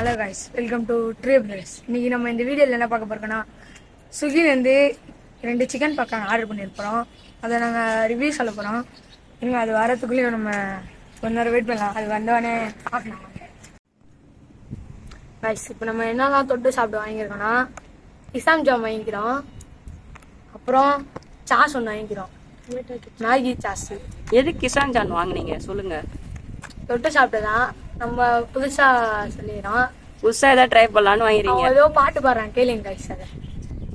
Hello guys, welcome to tree brothers. இன்னைக்கு நம்ம இந்த வீடியோவில் என்ன பார்க்க போறோம்னா, ஸ்விக்கிலேருந்து 2 சிக்கன் பக்கம் ஆர்டர் பண்ணியிருக்கிறோம். அதை நாங்கள் ரிவ்யூ சொல்ல போகிறோம். இன்னும் அது வரத்துக்குள்ளேயும் நம்ம கொஞ்ச நேரம் வெயிட் பண்ணலாம். அது வந்தோடனே பார்க்கலாம் கைஸ். இப்போ நம்ம என்னெல்லாம் தொட்டு சாப்பிட்டு வாங்கியிருக்கோம்னா, கிசாம் ஜாம் வாங்கிக்கிறோம், அப்புறம் சாஸ் ஒன்று வாங்கிக்கிறோம், மேகி சாஸ். எது கிசான் ஜான் வாங்கினீங்க சொல்லுங்க. தொட்டு சாப்பிட்டதான் நம்ம புதுசா சொல்லிடுறோம். புதுசா ஏதாவது ட்ரை பண்ணலான்னு வாங்குறீங்க. ஏதோ பாட்டு பாடுறான், கேளுங்க கைஸ். அதை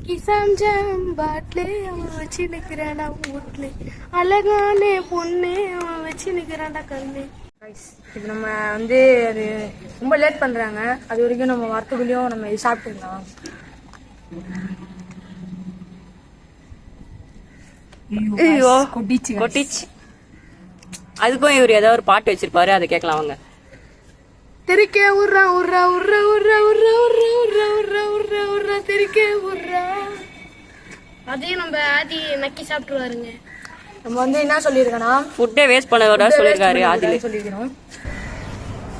கிசான் ஜாம் பாட்லே அவன் வச்சு நிக்கிறான்டா வீட்ல, அழகான பொண்ணு அவன் வச்சு நிக்கிறான்டா கண்ணு. கைஸ், இது நம்ம வந்து அது ரொம்ப லேட் பண்றாங்க. அது வரைக்கும் நம்ம வரத்துக்குள்ளேயும் நம்ம இது சாப்பிட்டுக்கலாம். ஐயோ கொட்டிச்சு. அதுக்கும் இவர் ஏதாவது ஒரு பாட்டு வச்சிருப்பாரு, அதை கேட்கலாம் வாங்க. தெரிக்க உர்றா உர்றா உர்றா உர்றா உர்றா உர்றா உர்றா உர்றா உர்றா உர்றா தெரிக்க உர்றா. அதையும் நம்ம ஆதி நக்கி சாப்பிட்டுருவாருங்க. நம்ம வந்து என்ன சொல்லியிருக்கோன்னா, ஃபுட்டே வேஸ்ட் பண்ண விட சொல்லியிருக்காரு ஆதில் சொல்லிக்கிறோம்.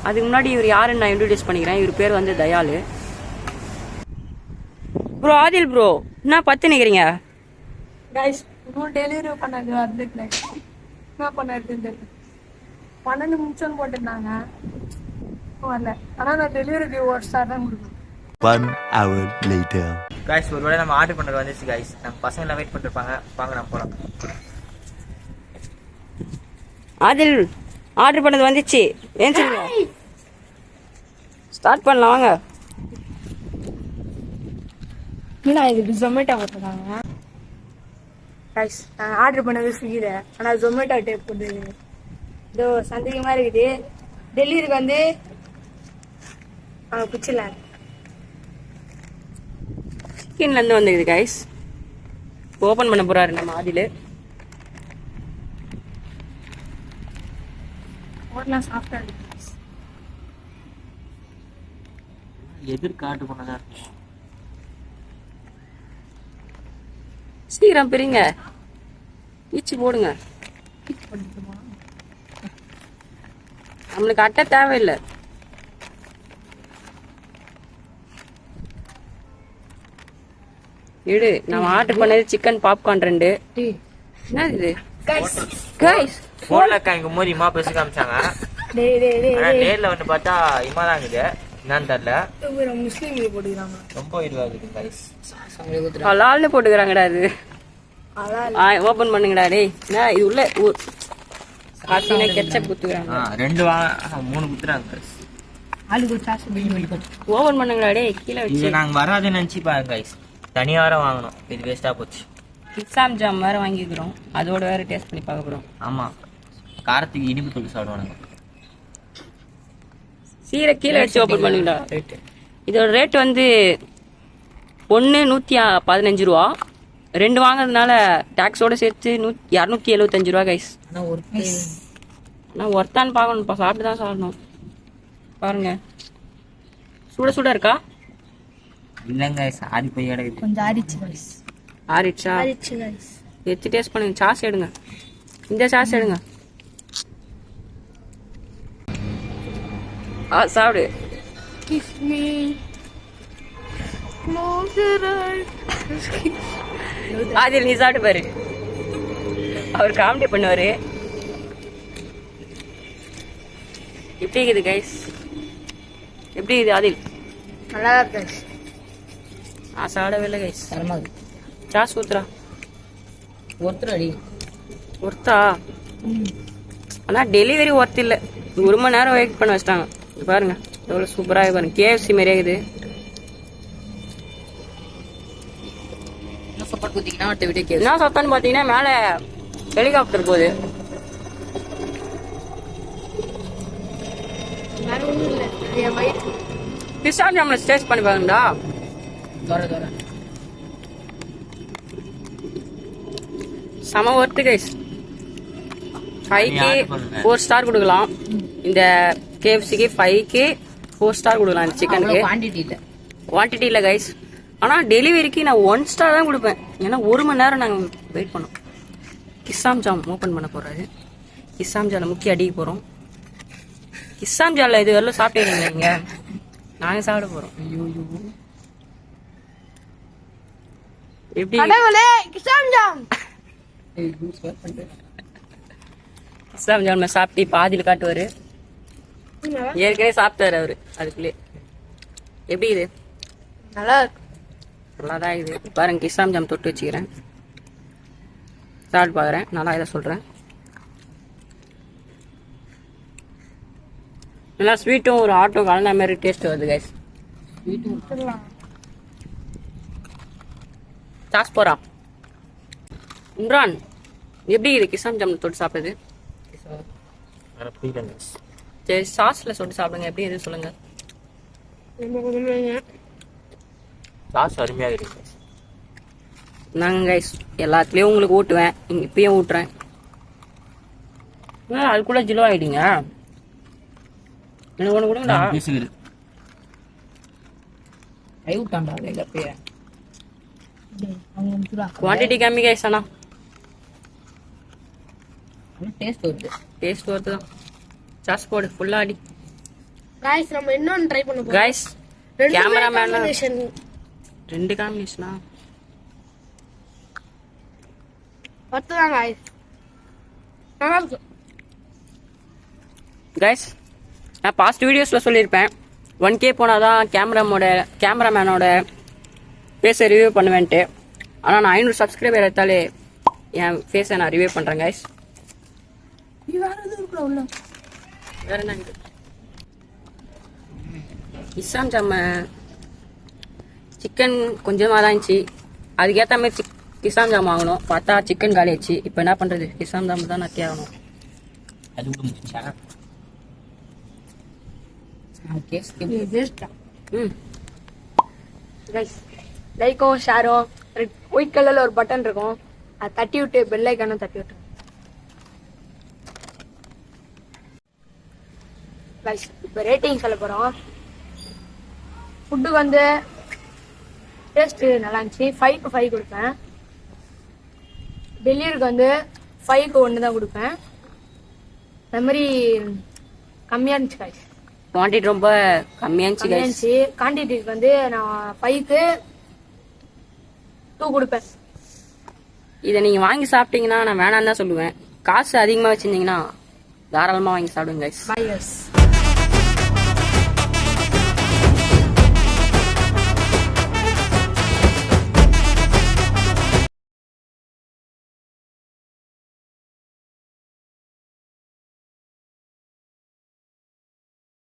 அதுக்கு முன்னாடி இவர் யாருன்னு நான் இன்ட்ரோடியூஸ் பண்ணிக்கிறேன். இவர் பேர் வந்து தயாலு ப்ரோ. ஆதில் ப்ரோ, என்ன பத்து நிக்கிறீங்க? கைஸ், இன்னும் டெலிவரி பண்ணாது வந்துட்டு என்ன பண்ணாருன்னு தெரியல. 12 நிமிஷம் போட்டுருந்தாங்க, வரல. ஆனால் நான் டெலிவரிக்கு ஒரு ஸ்டார் தான் கொடுக்கணும். 1 hour later. கைஸ், ஒருவேளை நம்ம ஆர்டர் பண்ணுறது வந்துச்சு கைஸ். நம்ம பசங்க எல்லாம் வெயிட் பண்ணிருப்பாங்க. வாங்க நம்ம போகலாம். ஆதில், ஆர்டர் பண்ணது வந்துச்சு. ஏன் சொல்லுங்க, ஸ்டார்ட் பண்ணலாம் வாங்க. இல்லை, இது ஜொமேட்டோ போட்டுருக்காங்க கைஸ். நான் ஆர்டர் பண்ணது ஸ்விக்கியில், ஆனால் ஜொமேட்டோ டேப் போட்டு இதோ சந்தேகமாக இருக்குது. டெலிவரிக்கு வந்து பிச்சிடலாம். சிக்கன்ல இருந்து வந்துக்குது கைஸ். ஓபன் பண்ண போறாரு நம்ம ஆதில். ஓட்டலாம் சாஃப்டா இருக்கு. எதிர்க்கு ஆர்டர் பண்ணதா இருக்கும். சீக்கிரம் பிரிங்க, பீச்சு போடுங்க. நம்மளுக்கு அட்டை தேவையில்லை. இடு, நம்ம ஆர்டர் பண்ணது சிக்கன் பாப்கார்ன் 2. என்ன இது கைஸ்? போன்ல இங்க மோதி இம்மா பேசி காமிச்சாங்க. நேர்ல வந்து பார்த்தா இம்மா தான் இருக்குது. என்னன்னு தெரியல. முஸ்லீம் போட்டுக்கிறாங்க. ரொம்ப இதுவாகுது கைஸ். ஹலால்னு போட்டுக்கிறாங்கடா. இது ஓபன் பண்ணுங்கடா. டேய், என்ன இது உள்ள காசினா கெச்சப் குத்துறாங்க. 2 3 குத்துறாங்க கைஸ். ஆளுக்கு ஒரு சாஸ் ஓபன் பண்ணுங்கடா. டேய், கீழ இது வச்சு நாங்க வராதுன்னு நினைச்சு பாருங்க கைஸ். தனியா வேற வாங்கணும். இது வேஸ்டா போச்சு. கிசாம் ஜாம் வேற வாங்கிக்கிறோம், அதோட வேற டேஸ்ட் பண்ணி பார்க்க போறோம். ஆமா, காரத்துக்கு இனிப்பு தூள் சாப்பிடுவானுங்க. சீரை கீழே வச்சு ஓபன் பண்ணுங்கடா. இதோட ரேட் வந்து 1 115 ரூபா. 2 வாங்குறதுனால டாக்ஸோட சேர்த்து 275 ரூபா கைஸ். நான் ஒர்த்தான்னு பார்க்கணும், சாப்பிட்டு தான் சாப்பிடணும். பாருங்க, சுட சுட இருக்கா? இல்லங்க கைஸ், ஆடி போய் எடுக்குது. கொஞ்சம் ஆரிச்சு கைஸ். ஆரிச்சா? ஆரிச்சு கைஸ். எடுத்து டேஸ்ட் பண்ணுங்க. சாஸ் எடுங்க, இந்த சாஸ் எடுங்க. சாப்பிடு. Kiss me. Close your eyes. Adil, நீ சாப்பிட்டு பாரு. அவர் காமெடி பண்ணுவாரு. எப்படி இருக்குது கைஸ்? எப்படி இருக்குது ஆதில்? நல்லா இருக்கு கைஸ். நான் சாப்பிடவே இல்லை கைஸ். சாஸ் ஊத்துறா. ஒருத்தரடி ஒர்த்தா? ஆனா டெலிவரி ஒர்த் இல்லை. 1 மணி நேரம் வெயிட் பண்ண வச்சிட்டாங்க. பாருங்க எவ்வளவு சூப்பராக பாருங்க. KFC மாதிரியே இருக்குது. சப்போர்ட் குத்திங்கன்னா அடுத்த வீடியோ கேஸ். என்ன சத்தம்னு பாத்தீங்கன்னா மேல ஹெலிகாப்டர் போகுது. வேற ஒன்றும் இல்லை, என் வயிற்று. கிசான் ஜாம்ல டேஸ்ட் பண்ணி பாருங்கடா. தோற செம ஒர்த்து கைஸ். 5K 4 ஸ்டார் கொடுக்கலாம். இந்த KFCக்கு 5K 4 ஸ்டார் கொடுக்கலாம். இந்த சிக்கனுக்கு குவான்டிட்டி இல்லை கைஸ். ஆனால் டெலிவரிக்கு நான் 1 ஸ்டார் தான் கொடுப்பேன். ஏன்னா 1 மணி நேரம் நாங்கள் வெயிட் பண்ணோம். கிசாம் ஜாம் ஓப்பன் பண்ண போறாரு. கிசாம் ஜாலை முக்கிய அடிக்க போகிறோம். கிசாம் ஜாலில் இது வரலாம் சாப்பிட்டீங்க நீங்கள்? நாங்க சாப்பிட போறோம். ஐயோ ஐயோ. எப்படி கடவுளே கிசாம் ஜாம். ஏய் ஜூஸ் வேற பண்றேன். கிசாம் ஜாம் சாப்பிட்டு பாதியில காட்டுவாரு. ஏற்கனவே சாப்பிட்டாரு அவரு அதுக்குள்ளே. எப்படி இது? நல்லா இருக்கு. நல்லாதான் இது. பாருங்க கிசாம் ஜாம் தொட்டு வச்சுக்கிறேன். சாப்பிட்டு பாக்குறேன். நல்லா இதை சொல்றேன். நல்லா ஸ்வீட்டும் ஒரு ஆட்டோ கலந்த மாதிரி டேஸ்ட் வருது கைஸ். சாஸ் போறா இம்ரான், எப்படி இது கிசாம் ஜாம் தொட்டு சாப்பிடுது? சரி சாஸ்ல சொட்டு சாப்பிடுங்க. எப்படி இது சொல்லுங்க. சாஸ் அருமையாக இருக்கு. நாங்க கைஸ் எல்லாத்துலயும் உங்களுக்கு ஊட்டுவேன். இப்பயும் ஊட்டுறேன். அது கூட ஜிலோ ஆயிட்டீங்க. எனக்கு ஒண்ணு கொடுங்கடா. கை விட்டான்டா இல்ல பேய. அவங்க முத்துடா. குவான்டிட்டி கம்மி கைஸ். ஆனா டேஸ்ட் வருது. டேஸ்ட் வருது. சாஸ் போடு ஃபுல்லா அடி. गाइस நம்ம இன்னொன்னு ட்ரை பண்ண போறோம். Guys cameraman combination. ரெண்டு காம்பினேஷனா? பத்துதான் गाइस. நல்லா இருக்கு. கைஸ் நான் பாஸ்ட் வீடியோஸ்ல சொல்லியிருப்பேன் 1K போனாதான் கேமராமேனோட ஃபேஸை ரிவ்யூ பண்ணுவேன்ட்டு. ஆனால் நான் 500 சப்ஸ்கிரைபர் எடுத்தாலே என் ஃபேஸை நான் ரிவ்யூ பண்ணுறேன் கைஸ். வேற எதுவும் இருக்குல்ல உள்ள. வேற என்ன இருக்கு? கிசாம் ஜாம சிக்கன் கொஞ்சமாக தான் இருந்துச்சு. அதுக்கேற்ற மாதிரி கிசாம் ஜாம் வாங்கணும். பார்த்தா சிக்கன் காலி ஆச்சு. இப்போ என்ன பண்ணுறது? கிசாம் ஜாம் தான் நத்தி ஆகணும். அது கூட முடிச்சா. கேஸ் வேஸ்டா. ம் गाइस லைக்கும் ஷேரும் ஒயிட் கலர்ல ஒரு பட்டன் இருக்கும். அதை தட்டி விட்டு பெல் ஐக்கானும் தட்டி விட்டுருங்க. गाइस இப்போ ரேட்டிங் சொல்ல போறோம். ஃபுட்டுக்கு வந்து டேஸ்ட் நல்லா இருந்துச்சு. 5க்கு 5 கொடுப்பேன். டெலிவரிக்கு வந்து 5க்கு 1 தான் கொடுப்பேன். அது மாதிரி கம்மியா இருந்துச்சு गाइस. குவான்டிட்டி ரொம்ப கம்மியாக இருந்துச்சு கைஸ். குவான்டிட்டிக்கு வந்து நான் 5க்கு 2 கொடுப்பேன். இதை நீங்கள் வாங்கி சாப்பிட்டீங்கன்னா நான் வேணான்னு தான் சொல்லுவேன். காசு அதிகமாக வச்சுருந்தீங்கன்னா தாராளமாக வாங்கி சாப்பிடுங்க கைஸ். Bye guys.